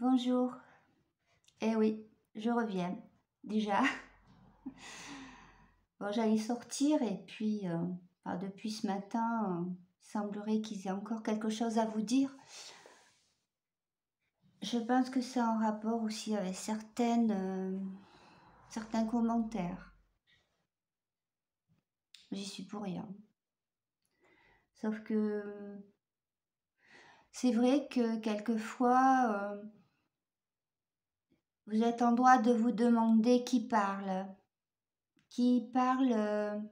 Bonjour. Eh oui, je reviens. Déjà. Bon, j'allais sortir et puis, depuis ce matin, il semblerait qu'ils aient encore quelque chose à vous dire. Je pense que c'est en rapport aussi avec certains commentaires. J'y suis pour rien. Sauf que c'est vrai que quelquefois, vous êtes en droit de vous demander qui parle. Qui parle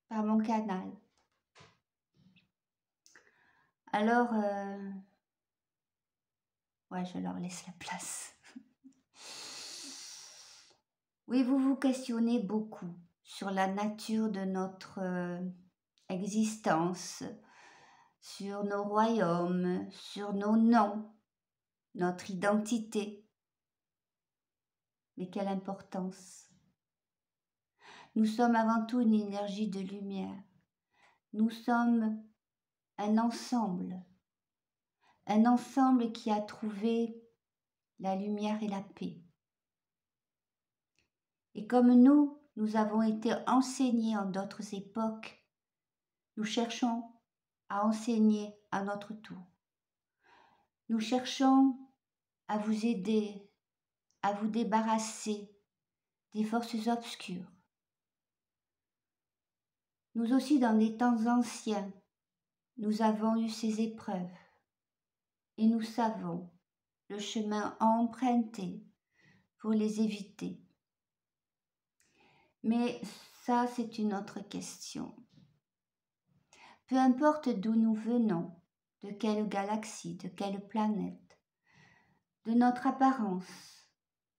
par mon canal. Alors, ouais, je leur laisse la place. Oui, vous vous questionnez beaucoup sur la nature de notre existence, sur nos royaumes, sur nos noms, notre identité. Mais quelle importance! Nous sommes avant tout une énergie de lumière. Nous sommes un ensemble qui a trouvé la lumière et la paix. Et comme nous avons été enseignés en d'autres époques, nous cherchons à enseigner à notre tour. Nous cherchons à vous aider, à vous débarrasser des forces obscures. Nous aussi, dans les temps anciens, nous avons eu ces épreuves et nous savons le chemin à emprunter pour les éviter. Mais ça, c'est une autre question. Peu importe d'où nous venons, de quelle galaxie, de quelle planète, de notre apparence,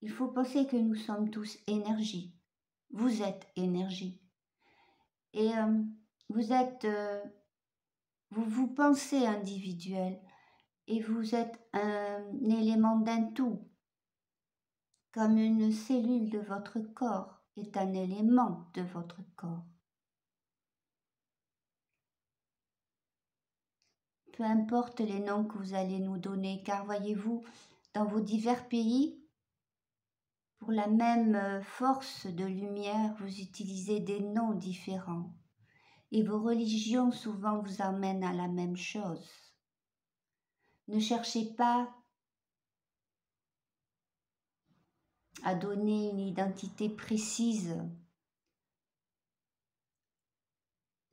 il faut penser que nous sommes tous énergie. Vous êtes énergie. Et vous pensez individuel et vous êtes un élément d'un tout, comme une cellule de votre corps est un élément de votre corps. Peu importe les noms que vous allez nous donner, car voyez-vous, dans vos divers pays, pour la même force de lumière, vous utilisez des noms différents. Et vos religions souvent vous amènent à la même chose. Ne cherchez pas à donner une identité précise.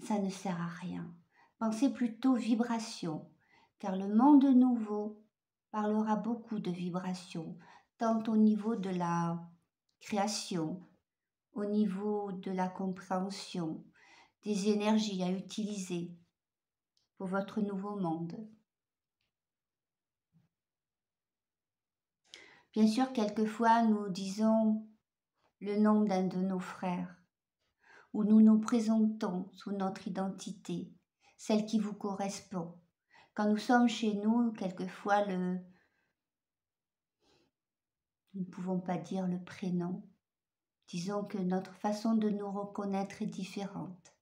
Ça ne sert à rien. Pensez plutôt vibration, car le monde nouveau parlera beaucoup de vibration, tant au niveau de la création, au niveau de la compréhension, des énergies à utiliser pour votre nouveau monde. Bien sûr, quelquefois, nous disons le nom d'un de nos frères, où nous nous présentons sous notre identité, celle qui vous correspond. Quand nous sommes chez nous, quelquefois, nous ne pouvons pas dire le prénom. Disons que notre façon de nous reconnaître est différente.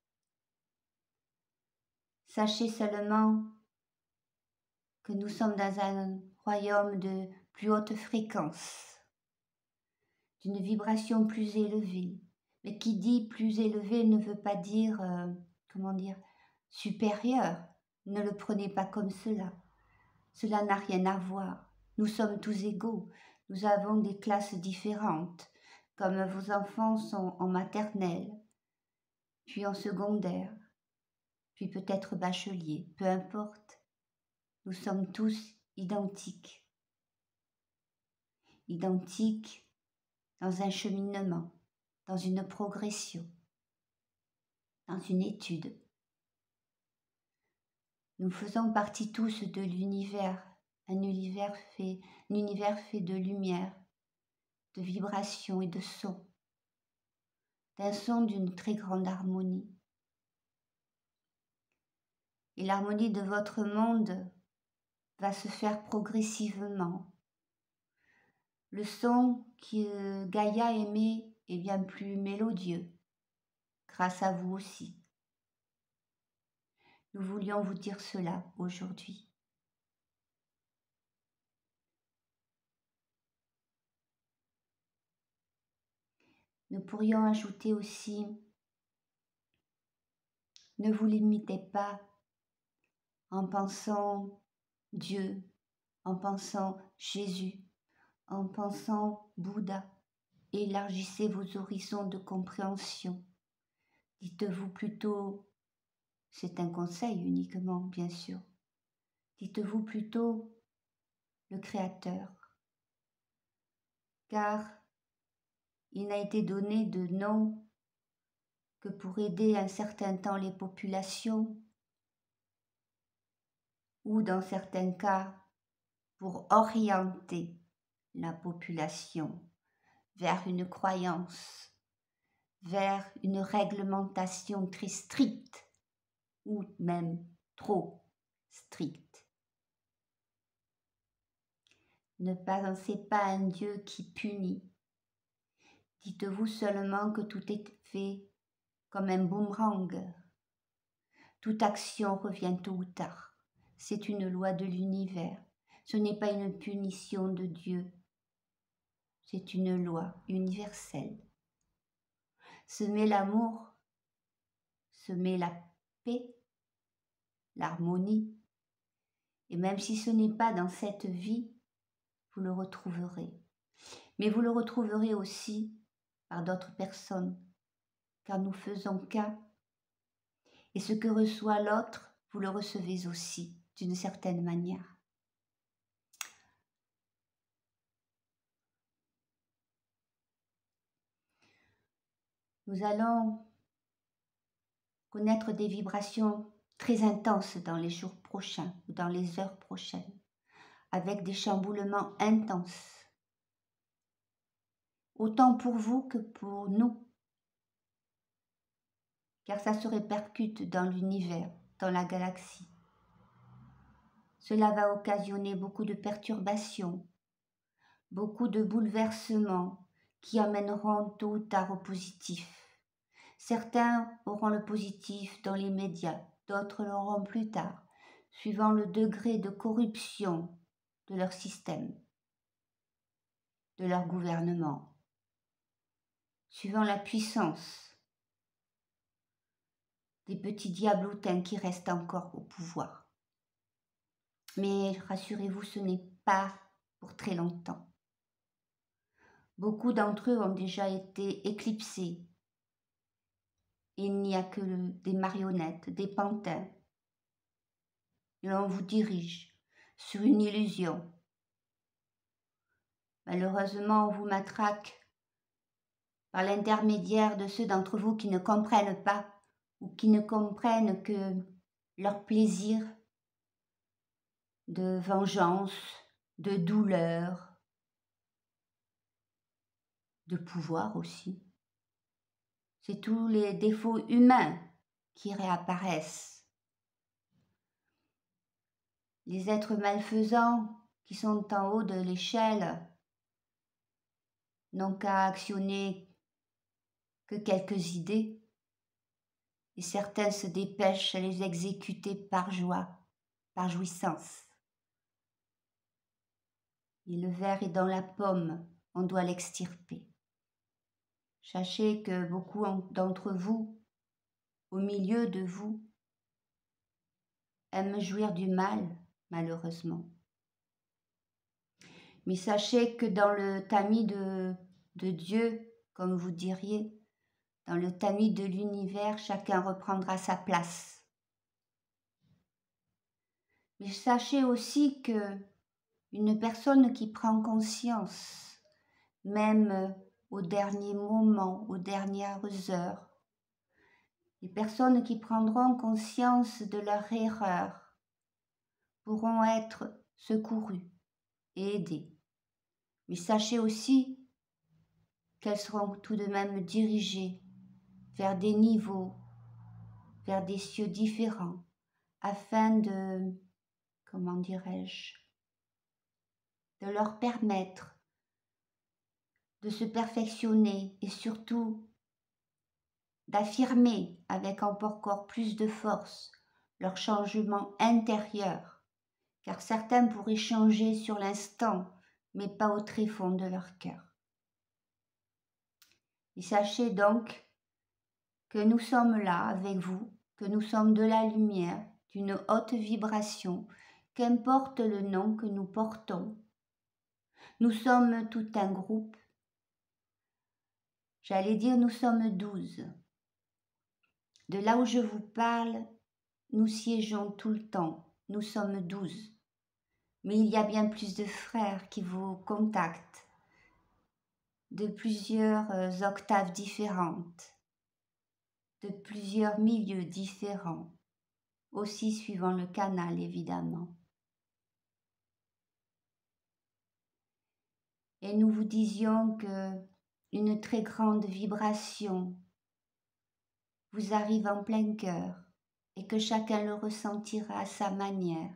Sachez seulement que nous sommes dans un royaume de plus haute fréquence, d'une vibration plus élevée. Mais qui dit plus élevé ne veut pas dire, supérieur. Ne le prenez pas comme cela. Cela n'a rien à voir. Nous sommes tous égaux. Nous avons des classes différentes, comme vos enfants sont en maternelle, puis en secondaire, puis peut-être bachelier, peu importe. Nous sommes tous identiques. Identiques dans un cheminement, dans une progression, dans une étude. Nous faisons partie tous de l'univers, un univers fait de lumière, de vibrations et de sons, d'un son d'une très grande harmonie. Et l'harmonie de votre monde va se faire progressivement. Le son que Gaïa émet est bien plus mélodieux, grâce à vous aussi. Nous voulions vous dire cela aujourd'hui. Nous pourrions ajouter aussi, ne vous limitez pas en pensant Dieu, en pensant Jésus, en pensant Bouddha. Élargissez vos horizons de compréhension. Dites-vous plutôt, c'est un conseil uniquement, bien sûr, dites-vous plutôt le Créateur, car il n'a été donné de nom que pour aider un certain temps les populations, ou dans certains cas, pour orienter la population vers une croyance, vers une réglementation très stricte, ou même trop stricte. Ne pensez pas à un Dieu qui punit. Dites-vous seulement que tout est fait comme un boomerang. Toute action revient tôt ou tard. C'est une loi de l'univers. Ce n'est pas une punition de Dieu. C'est une loi universelle. Semez l'amour, semez la paix, l'harmonie. Et même si ce n'est pas dans cette vie, vous le retrouverez. Mais vous le retrouverez aussi par d'autres personnes, car nous faisons qu'un. Et ce que reçoit l'autre, vous le recevez aussi, d'une certaine manière. Nous allons connaître des vibrations très intenses dans les jours prochains ou dans les heures prochaines, avec des chamboulements intenses, autant pour vous que pour nous, car ça se répercute dans l'univers, dans la galaxie. Cela va occasionner beaucoup de perturbations, beaucoup de bouleversements qui amèneront tôt ou tard au positif. Certains auront le positif dans les médias, d'autres l'auront plus tard, suivant le degré de corruption de leur système, de leur gouvernement, suivant la puissance des petits diablotins qui restent encore au pouvoir. Mais rassurez-vous, ce n'est pas pour très longtemps. Beaucoup d'entre eux ont déjà été éclipsés. Il n'y a que des marionnettes, des pantins. Et l'on vous dirige sur une illusion. Malheureusement, on vous matraque par l'intermédiaire de ceux d'entre vous qui ne comprennent pas ou qui ne comprennent que leur plaisir de vengeance, de douleur, de pouvoir aussi. C'est tous les défauts humains qui réapparaissent. Les êtres malfaisants qui sont en haut de l'échelle n'ont qu'à actionner que quelques idées et certains se dépêchent à les exécuter par joie, par jouissance. Et le ver est dans la pomme, on doit l'extirper. Sachez que beaucoup d'entre vous, au milieu de vous, aiment jouir du mal, malheureusement. Mais sachez que dans le tamis de Dieu, comme vous diriez, dans le tamis de l'univers, chacun reprendra sa place. Mais sachez aussi que une personne qui prend conscience, même au dernier moment, aux dernières heures, les personnes qui prendront conscience de leur erreur pourront être secourues et aidées. Mais sachez aussi qu'elles seront tout de même dirigées vers des niveaux, vers des cieux différents, afin de, comment dirais-je, de leur permettre de se perfectionner et surtout d'affirmer avec encore plus de force leur changement intérieur, car certains pourraient changer sur l'instant, mais pas au tréfonds de leur cœur. Et sachez donc que nous sommes là avec vous, que nous sommes de la lumière, d'une haute vibration, qu'importe le nom que nous portons. Nous sommes tout un groupe. J'allais dire nous sommes 12. De là où je vous parle, nous siégeons tout le temps. Nous sommes 12. Mais il y a bien plus de frères qui vous contactent de plusieurs octaves différentes, de plusieurs milieux différents, aussi suivant le canal évidemment. Et nous vous disions que une très grande vibration vous arrive en plein cœur et que chacun le ressentira à sa manière.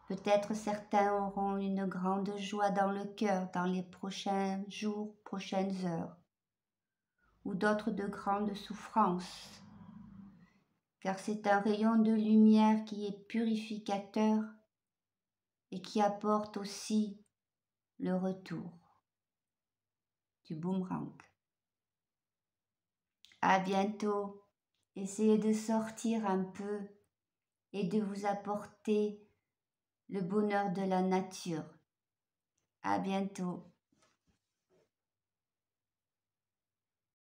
Peut-être certains auront une grande joie dans le cœur dans les prochains jours, prochaines heures, ou d'autres de grandes souffrances, car c'est un rayon de lumière qui est purificateur et qui apporte aussi le retour du boomerang. À bientôt. Essayez de sortir un peu et de vous apporter le bonheur de la nature. À bientôt.